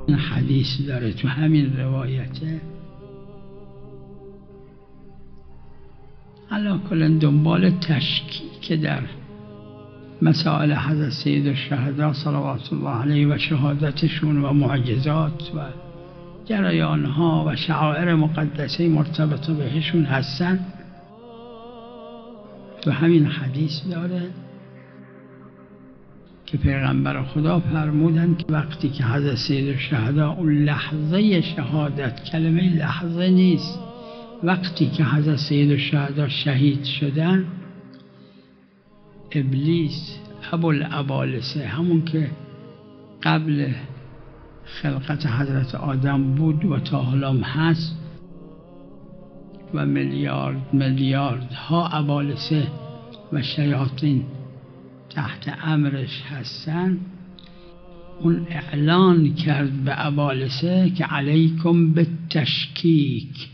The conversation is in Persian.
این حدیث داره تو همین روایته. علا کلن دنبال تشکیک در مسائل حضرت سید الشهدا صلوات الله علیه و شهادتشون و معجزات و جریانها و شعائر مقدسه مرتبطه بهشون هستن. تو همین حدیث داره که پیغمبر خدا فرمودن که وقتی که حضرت سید الشهدا اون لحظه شهادت، کلمه لحظه نیست، وقتی که حضرت سید الشهدا شهید شدن، ابلیس ابوالعبالسه، همون که قبل خلقت حضرت آدم بود و تا حالا هست و میلیاردها ابالسه و شیاطین تحت امرش هستن، اون اعلان کرد به ابالسه که علیکم بالتشکیک،